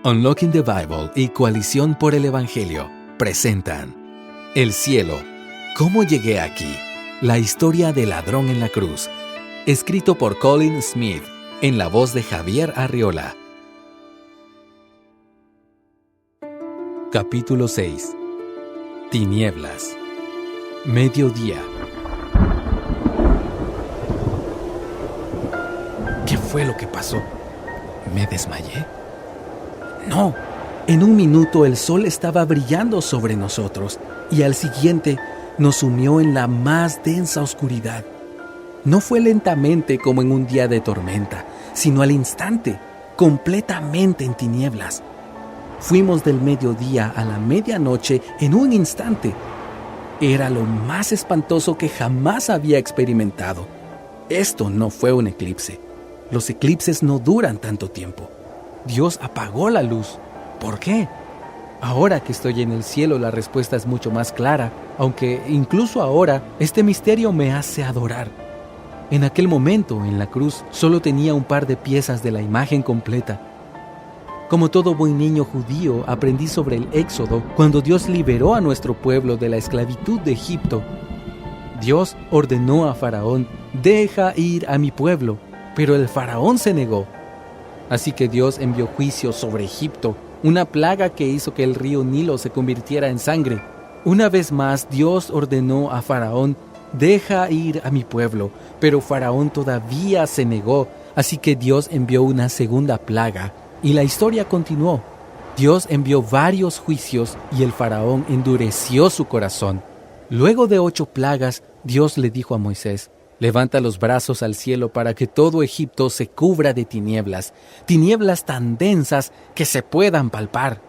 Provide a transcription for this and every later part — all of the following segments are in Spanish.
Unlocking the Bible y Coalición por el Evangelio presentan El cielo, ¿cómo llegué aquí? La historia del ladrón en la cruz. Escrito por Colin Smith, en la voz de Javier Arriola. Capítulo 6. Tinieblas. Mediodía. ¿Qué fue lo que pasó? ¿Me desmayé? No. En un minuto el sol estaba brillando sobre nosotros y al siguiente nos sumió en la más densa oscuridad. No fue lentamente como en un día de tormenta, sino al instante, completamente en tinieblas. Fuimos del mediodía a la medianoche en un instante. Era lo más espantoso que jamás había experimentado. Esto no fue un eclipse. Los eclipses no duran tanto tiempo. Dios apagó la luz. ¿Por qué? Ahora que estoy en el cielo, la respuesta es mucho más clara, aunque incluso ahora este misterio me hace adorar. En aquel momento, en la cruz, solo tenía un par de piezas de la imagen completa. Como todo buen niño judío, aprendí sobre el Éxodo cuando Dios liberó a nuestro pueblo de la esclavitud de Egipto. Dios ordenó a Faraón: «Deja ir a mi pueblo», pero el Faraón se negó. Así que Dios envió juicio sobre Egipto, una plaga que hizo que el río Nilo se convirtiera en sangre. Una vez más, Dios ordenó a Faraón: «Deja ir a mi pueblo», pero Faraón todavía se negó, así que Dios envió una segunda plaga, y la historia continuó. Dios envió varios juicios y el Faraón endureció su corazón. Luego de 8 plagas, Dios le dijo a Moisés: «Levanta los brazos al cielo para que todo Egipto se cubra de tinieblas, tinieblas tan densas que se puedan palpar».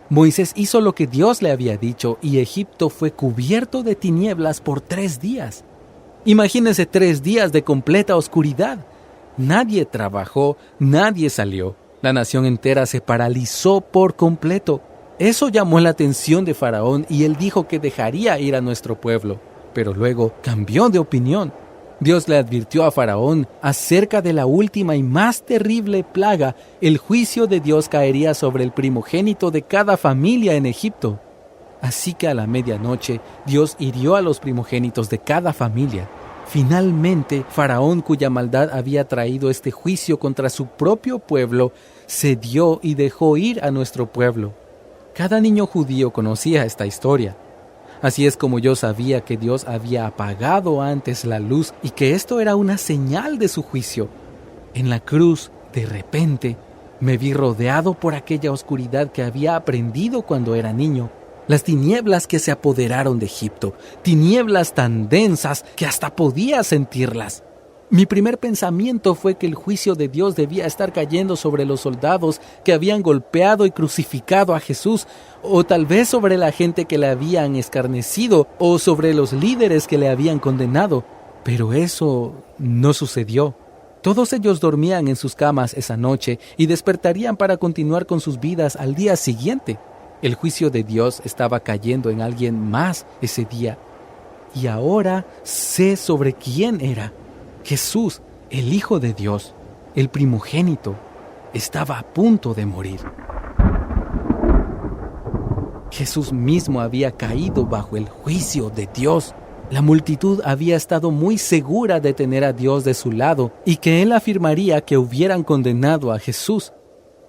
Moisés hizo lo que Dios le había dicho y Egipto fue cubierto de tinieblas por 3 días. Imagínense 3 días de completa oscuridad. Nadie trabajó, nadie salió. La nación entera se paralizó por completo. Eso llamó la atención de Faraón y él dijo que dejaría ir a nuestro pueblo, pero luego cambió de opinión. Dios le advirtió a Faraón acerca de la última y más terrible plaga. El juicio de Dios caería sobre el primogénito de cada familia en Egipto. Así que a la medianoche, Dios hirió a los primogénitos de cada familia. Finalmente, Faraón, cuya maldad había traído este juicio contra su propio pueblo, cedió y dejó ir a nuestro pueblo. Cada niño judío conocía esta historia. Así es como yo sabía que Dios había apagado antes la luz y que esto era una señal de su juicio. En la cruz, de repente, me vi rodeado por aquella oscuridad que había aprendido cuando era niño. Las tinieblas que se apoderaron de Egipto, tinieblas tan densas que hasta podía sentirlas. Mi primer pensamiento fue que el juicio de Dios debía estar cayendo sobre los soldados que habían golpeado y crucificado a Jesús, o tal vez sobre la gente que le habían escarnecido, o sobre los líderes que le habían condenado. Pero eso no sucedió. Todos ellos dormían en sus camas esa noche y despertarían para continuar con sus vidas al día siguiente. El juicio de Dios estaba cayendo en alguien más ese día. Y ahora sé sobre quién era. Jesús, el Hijo de Dios, el primogénito, estaba a punto de morir. Jesús mismo había caído bajo el juicio de Dios. La multitud había estado muy segura de tener a Dios de su lado y que Él afirmaría que hubieran condenado a Jesús.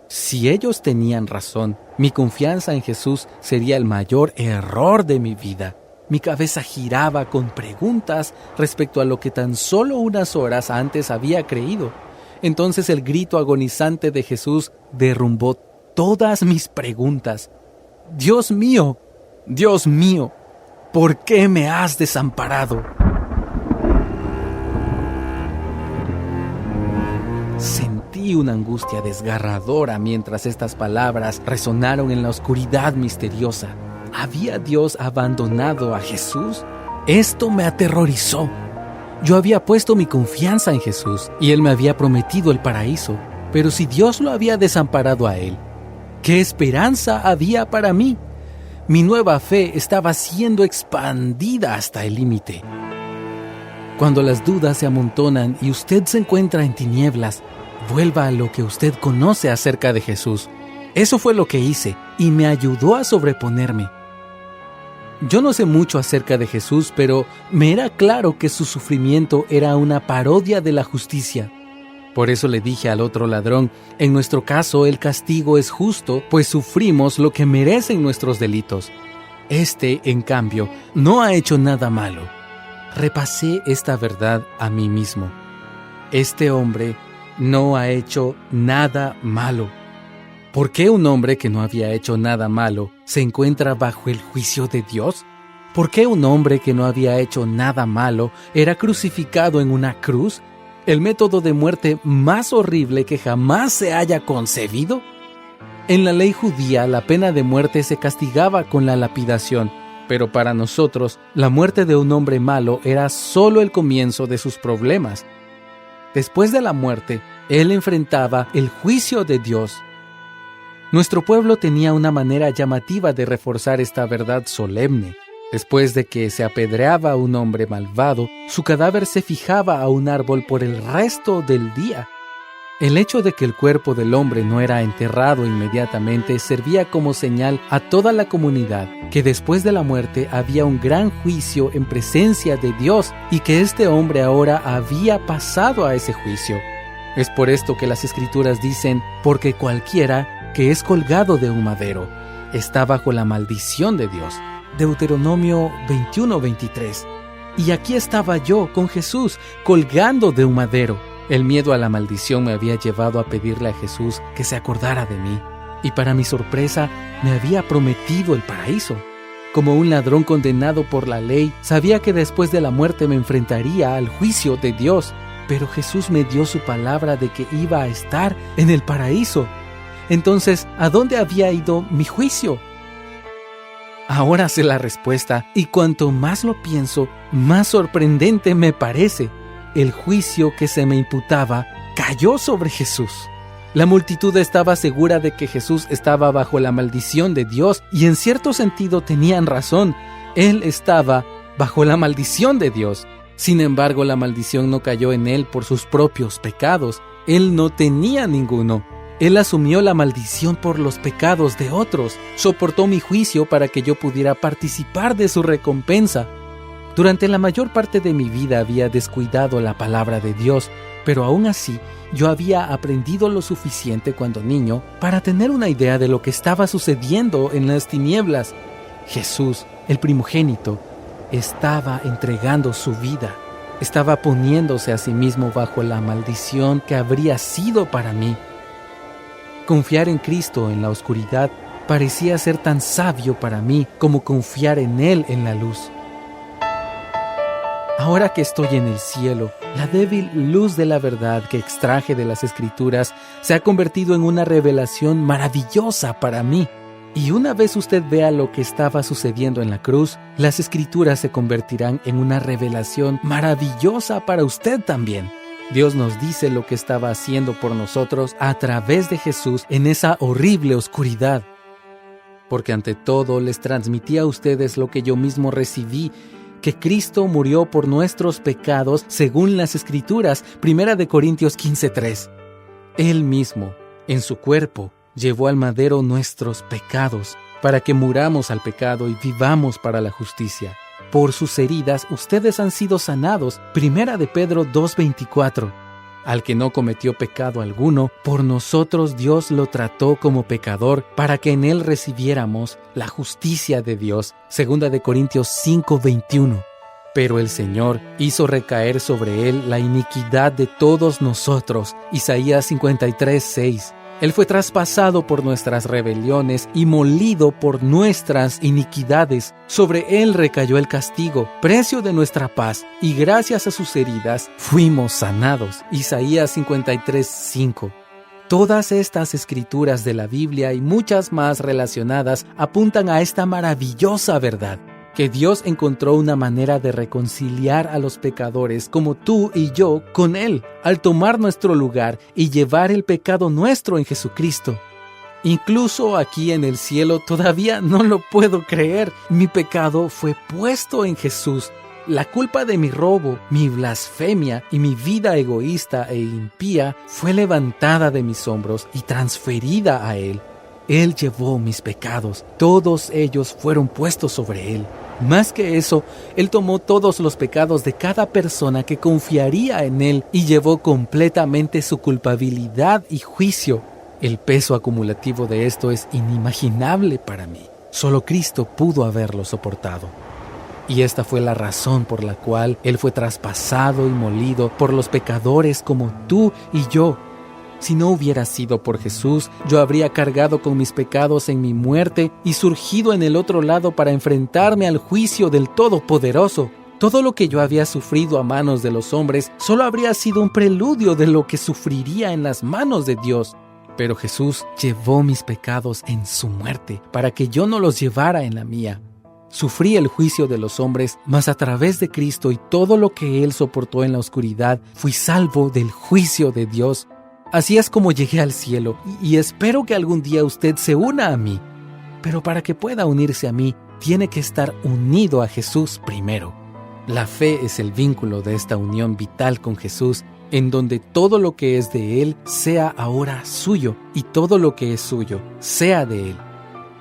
Si ellos tenían razón, mi confianza en Jesús sería el mayor error de mi vida. Mi cabeza giraba con preguntas respecto a lo que tan solo unas horas antes había creído. Entonces el grito agonizante de Jesús derrumbó todas mis preguntas. «Dios mío, ¿por qué me has desamparado?» Sentí una angustia desgarradora mientras estas palabras resonaron en la oscuridad misteriosa. ¿Había Dios abandonado a Jesús? Esto me aterrorizó. Yo había puesto mi confianza en Jesús y Él me había prometido el paraíso. Pero si Dios lo había desamparado a Él, ¿qué esperanza había para mí? Mi nueva fe estaba siendo expandida hasta el límite. Cuando las dudas se amontonan y usted se encuentra en tinieblas, vuelva a lo que usted conoce acerca de Jesús. Eso fue lo que hice y me ayudó a sobreponerme. Yo no sé mucho acerca de Jesús, pero me era claro que su sufrimiento era una parodia de la justicia. Por eso le dije al otro ladrón, en nuestro caso el castigo es justo, pues sufrimos lo que merecen nuestros delitos. Este, en cambio, no ha hecho nada malo. Repasé esta verdad a mí mismo. Este hombre no ha hecho nada malo. ¿Por qué un hombre que no había hecho nada malo se encuentra bajo el juicio de Dios? ¿Por qué un hombre que no había hecho nada malo era crucificado en una cruz? ¿El método de muerte más horrible que jamás se haya concebido? En la ley judía, la pena de muerte se castigaba con la lapidación, pero para nosotros, la muerte de un hombre malo era solo el comienzo de sus problemas. Después de la muerte, él enfrentaba el juicio de Dios. Nuestro pueblo tenía una manera llamativa de reforzar esta verdad solemne. Después de que se apedreaba a un hombre malvado, su cadáver se fijaba a un árbol por el resto del día. El hecho de que el cuerpo del hombre no era enterrado inmediatamente servía como señal a toda la comunidad que después de la muerte había un gran juicio en presencia de Dios y que este hombre ahora había pasado a ese juicio. Es por esto que las Escrituras dicen, porque cualquiera que es colgado de un madero está bajo la maldición de Dios. Deuteronomio 21:23. Y aquí estaba yo con Jesús, colgando de un madero. El miedo a la maldición me había llevado a pedirle a Jesús que se acordara de mí. Y para mi sorpresa, me había prometido el paraíso. Como un ladrón condenado por la ley, sabía que después de la muerte me enfrentaría al juicio de Dios. Pero Jesús me dio su palabra de que iba a estar en el paraíso. Entonces, ¿a dónde había ido mi juicio? Ahora sé la respuesta, y cuanto más lo pienso, más sorprendente me parece. El juicio que se me imputaba cayó sobre Jesús. La multitud estaba segura de que Jesús estaba bajo la maldición de Dios, y en cierto sentido tenían razón. Él estaba bajo la maldición de Dios. Sin embargo, la maldición no cayó en él por sus propios pecados. Él no tenía ninguno. Él asumió la maldición por los pecados de otros. Soportó mi juicio para que yo pudiera participar de su recompensa. Durante la mayor parte de mi vida había descuidado la palabra de Dios, pero aún así yo había aprendido lo suficiente cuando niño para tener una idea de lo que estaba sucediendo en las tinieblas. Jesús, el primogénito, estaba entregando su vida. Estaba poniéndose a sí mismo bajo la maldición que habría sido para mí. Confiar en Cristo en la oscuridad parecía ser tan sabio para mí como confiar en Él en la luz. Ahora que estoy en el cielo, la débil luz de la verdad que extraje de las Escrituras se ha convertido en una revelación maravillosa para mí. Y una vez usted vea lo que estaba sucediendo en la cruz, las Escrituras se convertirán en una revelación maravillosa para usted también. Dios nos dice lo que estaba haciendo por nosotros a través de Jesús en esa horrible oscuridad. Porque ante todo les transmití a ustedes lo que yo mismo recibí, que Cristo murió por nuestros pecados según las Escrituras, 1 Corintios 15:3. Él mismo, en su cuerpo, llevó al madero nuestros pecados, para que muramos al pecado y vivamos para la justicia. Por sus heridas ustedes han sido sanados. 1 Pedro 2:24. Al que no cometió pecado alguno, por nosotros Dios lo trató como pecador, para que en él recibiéramos la justicia de Dios. 2 Corintios 5:21. Pero el Señor hizo recaer sobre él la iniquidad de todos nosotros. Isaías 53:6. Él fue traspasado por nuestras rebeliones y molido por nuestras iniquidades. Sobre él recayó el castigo, precio de nuestra paz, y gracias a sus heridas fuimos sanados. Isaías 53:5. Todas estas escrituras de la Biblia y muchas más relacionadas apuntan a esta maravillosa verdad, que Dios encontró una manera de reconciliar a los pecadores como tú y yo con Él, al tomar nuestro lugar y llevar el pecado nuestro en Jesucristo. Incluso aquí en el cielo todavía no lo puedo creer. Mi pecado fue puesto en Jesús. La culpa de mi robo, mi blasfemia y mi vida egoísta e impía fue levantada de mis hombros y transferida a Él. Él llevó mis pecados, todos ellos fueron puestos sobre Él. Más que eso, Él tomó todos los pecados de cada persona que confiaría en Él y llevó completamente su culpabilidad y juicio. El peso acumulativo de esto es inimaginable para mí. Solo Cristo pudo haberlo soportado. Y esta fue la razón por la cual Él fue traspasado y molido por los pecadores como tú y yo. Si no hubiera sido por Jesús, yo habría cargado con mis pecados en mi muerte y surgido en el otro lado para enfrentarme al juicio del Todopoderoso. Todo lo que yo había sufrido a manos de los hombres solo habría sido un preludio de lo que sufriría en las manos de Dios. Pero Jesús llevó mis pecados en su muerte para que yo no los llevara en la mía. Sufrí el juicio de los hombres, mas a través de Cristo y todo lo que Él soportó en la oscuridad, fui salvo del juicio de Dios. Así es como llegué al cielo y espero que algún día usted se una a mí. Pero para que pueda unirse a mí, tiene que estar unido a Jesús primero. La fe es el vínculo de esta unión vital con Jesús, en donde todo lo que es de Él sea ahora suyo y todo lo que es suyo sea de Él.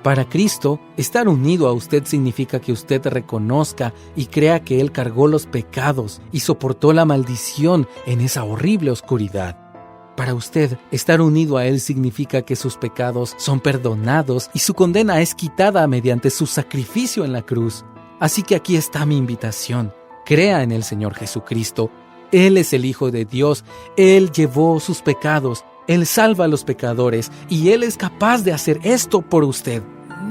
Para Cristo, estar unido a usted significa que usted reconozca y crea que Él cargó los pecados y soportó la maldición en esa horrible oscuridad. Para usted, estar unido a Él significa que sus pecados son perdonados y su condena es quitada mediante su sacrificio en la cruz. Así que aquí está mi invitación. Crea en el Señor Jesucristo. Él es el Hijo de Dios. Él llevó sus pecados. Él salva a los pecadores y Él es capaz de hacer esto por usted.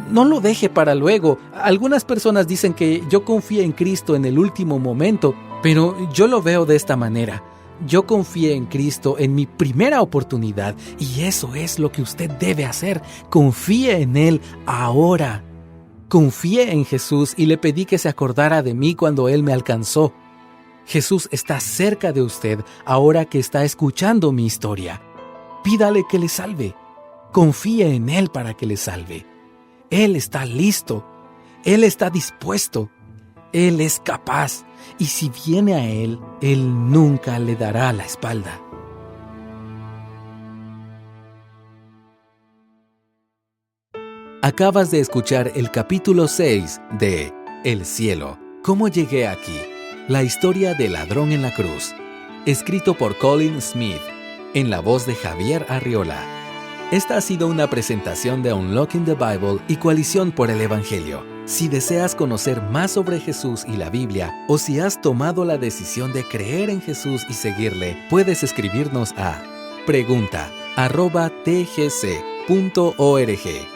No lo deje para luego. Algunas personas dicen que yo confié en Cristo en el último momento, pero yo lo veo de esta manera. Yo confié en Cristo en mi primera oportunidad y eso es lo que usted debe hacer. Confíe en Él ahora. Confié en Jesús y le pedí que se acordara de mí cuando Él me alcanzó. Jesús está cerca de usted ahora que está escuchando mi historia. Pídale que le salve. Confíe en Él para que le salve. Él está listo. Él está dispuesto. Él es capaz. Y si viene a Él, Él nunca le dará la espalda. Acabas de escuchar el capítulo 6 de El cielo. ¿Cómo llegué aquí? La historia del ladrón en la cruz. Escrito por Colin Smith, en la voz de Javier Arriola. Esta ha sido una presentación de Unlocking the Bible y Coalición por el Evangelio. Si deseas conocer más sobre Jesús y la Biblia, o si has tomado la decisión de creer en Jesús y seguirle, puedes escribirnos a pregunta@tgc.org.